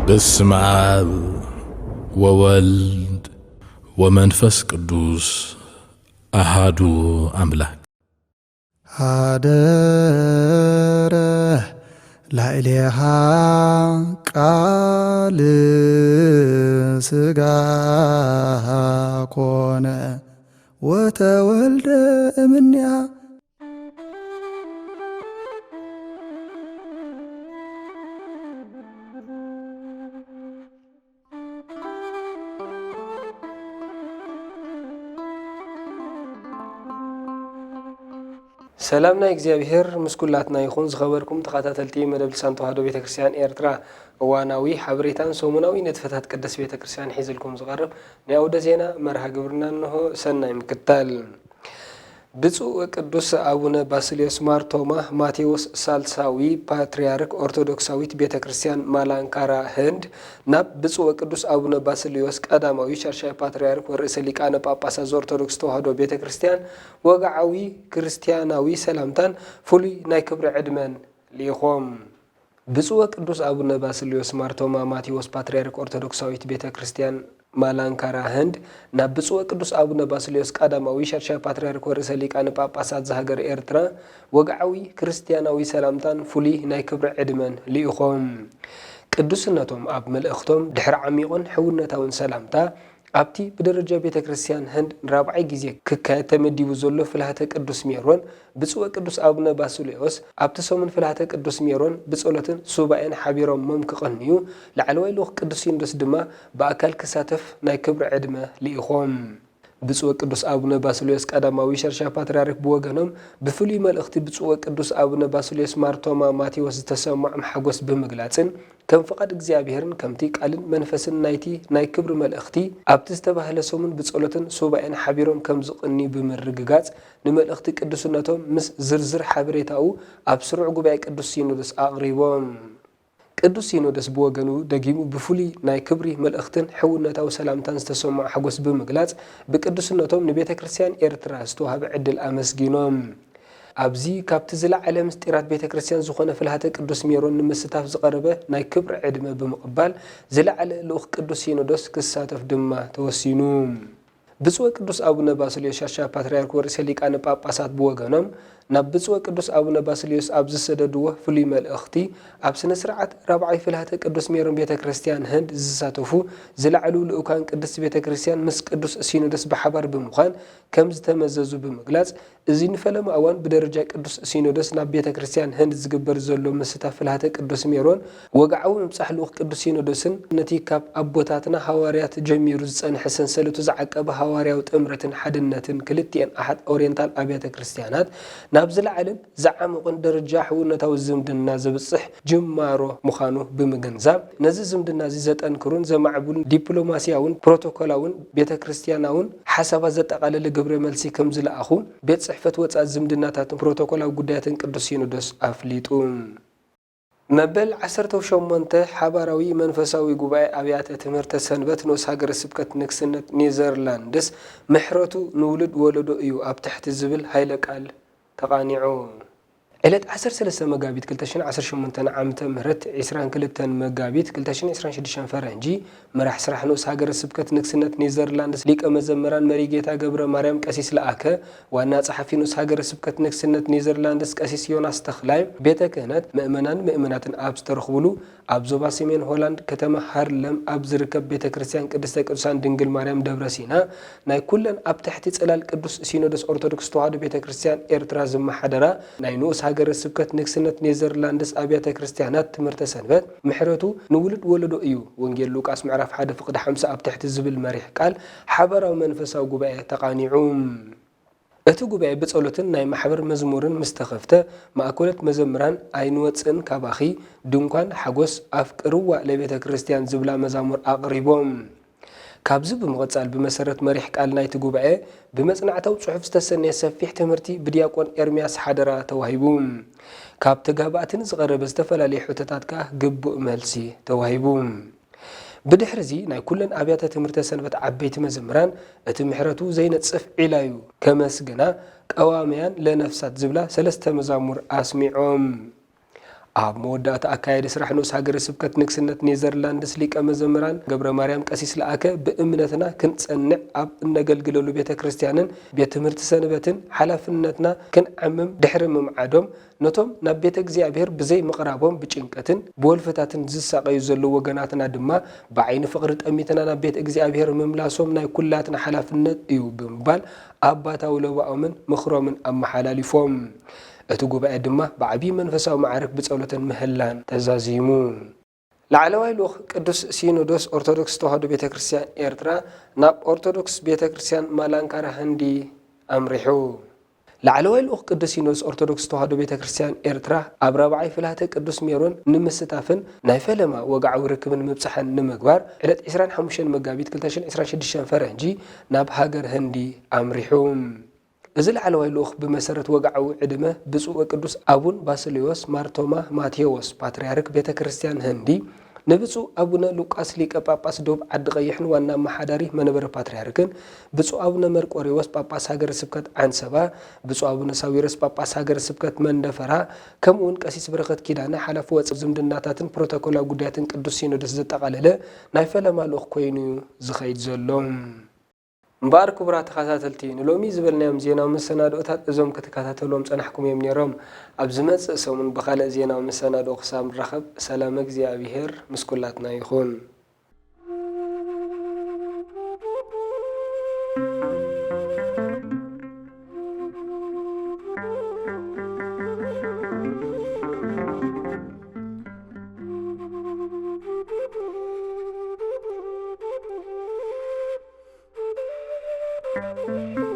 በስመ አብ ወወልድ ወመንፈስ ቅዱስ አሃዱ አምላክ አደረ ላዕሌሃ ቃል ሥጋ ኮነ ወተወልደ እምኔሃ። ሰላምና እግዚአብሔር ምስኩላትና ይኹን ዝኸበርኩም ተኸታተልቲ መደብ ልሳን ተዋህዶ ቤተክርስቲያን ኤርትራ እዋናዊ ሓበሬታን ሰሙናዊ ነጥፈታት ቅድስት ቤተክርስቲያን ሒዝልኩም ዝቐርብ ናይ አውደ ዜና መርሃ ግብርና እንሆ። ሰናይ ምክታል። ብፁዕ ቅዱስ አቡነ ባስልዮስ ማርቶማ ማቴዎስ ሳልሳዊ ፓትርያርክ ኦርቶዶክሳዊት ቤተክርስቲያን ማላንካራ ህንድ ናብ ብፁዕ ቅዱስ አቡነ ባስልዮስ ቀዳማዊ ሻርሻይ ፓትርያርክ ወርእሰ ሊቃነ ጳጳሳት ኦርቶዶክስ ተዋህዶ ቤተክርስቲያን ወግዓዊ ክርስቲያናዊ ሰላምታን ፍሉይ ናይ ክብሪ ዕድመን ሊኾም። ብፁዕ ቅዱስ አቡነ ባስልዮስ ማርቶማ ማቴዎስ ፓትርያርክ ኦርቶዶክሳዊት ቤተክርስቲያን ማላንካራ ህንድ ናብ ብፁዕ ቅዱስ አቡነ ባስልዮስ ቀዳማዊ ሻርሻይ ፓትርያርክ ወርእሰ ሊቃነ ጳጳሳት ዝሃገር ኤርትራ ወግዓዊ ክርስቲያናዊ ሰላምታን ፍሉይ ናይ ክብሪ ዕድመን ሊኢኾም። ቅዱስነቶም ኣብ መልእኽቶም ድሕሪ ዓሚቑን ሕውነታውን ሰላምታ ኣብቲ ብደረጃ ቤተ ክርስቲያን ህንድ ራብዓይ ጊዜ ክካየድ ተመዲቡ ዘሎ ፍልሃተ ቅዱስ ሜሮን ብፁዕ ቅዱስ አቡነ ባስልዮስ ኣብቲ ሰሙን ፍልሃተ ቅዱስ ሜሮን ብጸሎትን ሱባኤን ሓቢሮሞም ክቐንዩ ላዕለዋይ ልኡኽ ቅዱስ ሲኖዶስ ድማ ብኣካል ክሳተፍ ናይ ክብሪ ዕድመ ሊኢኾም። ብፁዕ ቅዱስ አቡነ ባስልዮስ ቀዳማዊ ሻርሻይ ፓትርያርክ ብወገኖም ብፍሉይ መልእኽቲ ብፁዕ ቅዱስ አቡነ ባስልዮስ ማርቶማ ማቴዎስ ዝተሰምዖም ሓጎስ ብምግላጽን ከም ፍቃድ እግዚአብሔርን ከምቲ ቃልን መንፈስን ናይቲ ናይ ክብሪ መልእኽቲ ኣብቲ ዝተባህለ ሰሙን ብጸሎትን ሱባኤን ሓቢሮም ከም ዝቕኒ ብምርግጋጽ ንመልእኽቲ ቅዱስነቶም ምስ ዝርዝር ሓበሬታኡ ኣብ ስሩዕ ጉባኤ ቅዱስ ሲኖዶስ ኣቕሪቦም። ቅዱስ ሲኖዶስ ብወገኑ ደጊሙ ብፍሉይ ናይ ክብሪ መልእኽትን ሕውነታዊ ሰላምታን ዝተሰምዖ ሓጎስ ብምግላጽ ብቅዱስነቶም ንቤተ ክርስቲያን ኤርትራ ዝተዋሃበ ዕድል ኣመስጊኖም። ኣብዚ ካብቲ ዝለዓለ ምስጢራት ቤተ ክርስቲያን ዝኾነ ፍልሃተ ቅዱስ ሜሮን ንምስታፍ ዝቐረበ ናይ ክብሪ ዕድመ ብምቕባል ዝለዓለ ልኡኽ ቅዱስ ሲኖዶስ ክሳተፍ ድማ ተወሲኑ። ብፁዕ ቅዱስ አቡነ ባስልዮስ ሻርሻይ ፓትርያርክ ወርእሰ ሊቃነ ጳጳሳት ብወገኖም ናብ ብፁዕ ቅዱስ አቡነ ባስልዮስ ኣብ ዝሰደድዎ ፍሉይ መልእኽቲ ኣብ ስነ ስርዓት ራብዓይ ፍልሃተ ቅዱስ ሜሮን ቤተ ክርስቲያን ህንድ ዝሳተፉ ዝለዓሉ ልኡካን ቅድስት ቤተ ክርስቲያን ምስ ቅዱስ ሲኖዶስ ብሓባር ብምዃን ከም ዝተመዘዙ ብምግላጽ እዚ ንፈለማ እዋን ብደረጃ ቅዱስ ሲኖዶስ ናብ ቤተ ክርስቲያን ህንድ ዝግበር ዘሎ ምስታፍ ፍልሃተ ቅዱስ ሜሮን ወግዓዊ ምምጻሕ ልኡኽ ቅዱስ ሲኖዶስን ነቲ ካብ ኣቦታትና ሃዋርያት ጀሚሩ ዝጸንሐ ሰንሰለቱ ዝዓቀበ ሃዋርያዊ ጥምረትን ሓድነትን ክልቲአን ኣሓድ ኦርየንታል ኣብያተ ክርስቲያናት ናብ ዝለዓለን ዝዓመቑን ደረጃ ሕውነታዊ ዝምድና ዘብጽሕ ጅማሮ ምዃኑ ብምግንዛብ ነዚ ዝምድና እዚ ዘጠንክሩን ዘማዕቡልን ዲፕሎማስያውን ፕሮቶኮላውን ቤተ ክርስቲያናውን ሓሳባት ዘጠቓለለ ግብረ መልሲ ከም ዝለኣኹ ቤት ጽሕፈት ወጻእ ዝምድናታትን ፕሮቶኮላዊ ጉዳያትን ቅዱስ ሲኖዶስ ኣፍሊጡ። መበል 18 ሓባራዊ መንፈሳዊ ጉባኤ ኣብያተ ትምህርተ ሰንበት ንኡስ ሃገረ ስብከት ንግስነት ኔዘርላንድስ ምሕረቱ ንውልድ ወለዶ እዩ ኣብ ትሕቲ ዝብል ሃይለ ቃል ተቓኒዑ። ዕለት 13 መጋቢት 2018 ዓመተ ምህረት 22 መጋቢት 2026 ፈረንጂ መራሕ ስራሕ ንኡስ ሃገረ ስብከት ንግስነት ኔዘርላንድስ ሊቀ መዘምራን መሪጌታ ገብረ ማርያም ቀሲስ ለኣከ ዋና ጸሓፊ ንኡስ ሃገረ ስብከት ንግስነት ኔዘርላንድስ ቀሲስ ዮናስ ተኽላይ ቤተ ክህነት ምእመናትን ኣብ ዝተረኽብሉ ኣብ ዞባ ሰሜን ሆላንድ ከተማ ሃርለም ኣብ ዝርከብ ቤተ ክርስቲያን ቅድስተ ቅዱሳን ድንግል ማርያም ደብረ ሲና ናይ ኩለን ኣብ ትሕቲ ጽላል ቅዱስ ሲኖዶስ ኦርቶዶክስ ተዋህዶ ቤተ ክርስቲያን ኤርትራ ዝመሓደራ ናይ ንኡስ ሃገረ ስብከት ንግስነት ኔዘርላንድስ ኣብያተ ክርስቲያናት ትምህርተ ሰንበት ምሕረቱ ንውልድ ወለዶ እዩ ወንጌል ሉቃስ ምዕራፍ 1 ፍቅዲ 50 ኣብ ትሕቲ ዝብል መሪሕ ቃል ሓበራዊ መንፈሳዊ ጉባኤ ተቓኒዑ። እቲ ጉባኤ ብጸሎትን ናይ ማሕበር መዝሙርን ምስ ተኸፍተ ማእከለት መዘምራን ኣይንወፅን ካባኺ ድንኳን ሓጎስ ኣፍቅርዋ ለቤተ ክርስቲያን ዝብላ መዛሙር ኣቕሪቦም። ካብዚ ብምቕጻል ብመሰረት መሪሕ ቃል ናይቲ ጉባኤ ብመጽናዕታዊ ጽሑፍ ዝተሰነየ ሰፊሕ ትምህርቲ ብዲያቆን ኤርምያስ ሓደራ ተዋሂቡ። ካብ ተጋባእትን ዝቐረበ ዝተፈላለየ ሕቶታት ከዓ ግቡእ መልሲ ተዋሂቡ። ብድሕሪዚ ናይ ኩለን ኣብያተ ትምህርተ ሰንበት ዓበይቲ መዘምራን እቲ ምሕረቱ ዘይነጽፍ ዒላዩ ከመስግና ቀዋምያን ለነፍሳት ዝብላ 3 መዛሙር ኣስሚዖም። ኣብ መወዳእታ ኣካያዲ ስራሕ ንኡስ ሃገረ ስብከት ንግስነት ኔዘርላንድስ ሊቀ መዘምራን ገብረ ማርያም ቀሲስ ለኣከ ብእምነትና ክንጸንዕ ኣብ እነገልግለሉ ቤተ ክርስቲያንን ቤት ትምህርቲ ሰንበትን ሓላፍነትና ክንዓምም ድሕሪ ምምዓዶም ነቶም ናብ ቤተ እግዚአብሔር ብዘይ ምቕራቦም ብጭንቀትን ብወልፈታትን ዝሳቀዩ ዘለዉ ወገናትና ድማ ብዓይኒ ፍቅሪ ጠሚትና ናብ ቤተ እግዚአብሔር ምምላሶም ናይ ኩላትና ሓላፍነት እዩ ብምባል ኣባታዊ ለባኦምን ምኽሮምን ኣመሓላሊፎም እቲ ጉባኤ ድማ ብዓብይ መንፈሳዊ ማዕረግ ብጸሎትን ምህላን ተዛዚሙ ላዕለዋይ ልኡኽ ቅዱስ ሲኖዶስ ኦርቶዶክስ ተዋህዶ ቤተክርስቲያን ኤርትራ ናብ ኦርቶዶክስ ቤተክርስቲያን ማላንካራ ህንዲ ኣምሪሑ ላዕለዋይ ልኡኽ ቅዱስ ሲኖዶስ ኦርቶዶክስ ተዋህዶ ቤተክርስቲያን ኤርትራ ኣብ ራብዓይ ፍልሃተ ቅዱስ ሜሮን ንምስታፍን ናይ ፈለማ ወጋዓዊ ርክብን ምብጻሕን ንምግባር ዕለት 25 መጋቢት 2026 ፈረንጂ ናብ ሃገር ህንዲ ኣምሪሑ እዚ ላዕለዋይ ልኡኽ ብመሰረት ወጋዓዊ ዕድመ ብፁዕ ቅዱስ አቡን ባስልዮስ ማርቶማ ማቴዎስ ፓትርያርክ ቤተክርስቲያን ህንዲ ንብፁዕ አቡነ ሉቃስ ሊቀ ጳጳስ ዶብ ዓዲ ቀይሕን ዋና መሓዳሪ መንበረ ፓትርያርክን ብፁዕ አቡነ መርቆሬዎስ ጳጳስ ሃገረ ስብከት አንሰባ ብፁዕ አቡነ ሳዊሮስ ጳጳስ ሃገረ ስብከት መንደፈራ ከምኡውን ቀሲስ በረኸት ኪዳነ ሓላፊ ወፅ ዝምድናታትን ፕሮቶኮላዊ ጉዳያትን ቅዱስ ሲኖዶስ ዘጠቃለለ ናይ ፈለማ ልኡኽ ኮይኑ ዝኸይድ ዘሎ እምበር ክቡራት ተኸታተልቲ ንሎሚ ዝበልናዮም ዜናዊ መሰናዶታት እዞም ክትከታተሎም ጸናሕኩም እዮም ነይሮም ኣብ ዝመጽእ ሰሙን ብኻልእ ዜናዊ መሰናዶ ክሳብ ንራኸብ ሰላም እግዚአብሔር ምስ ኩላትና ይኹን Thank you.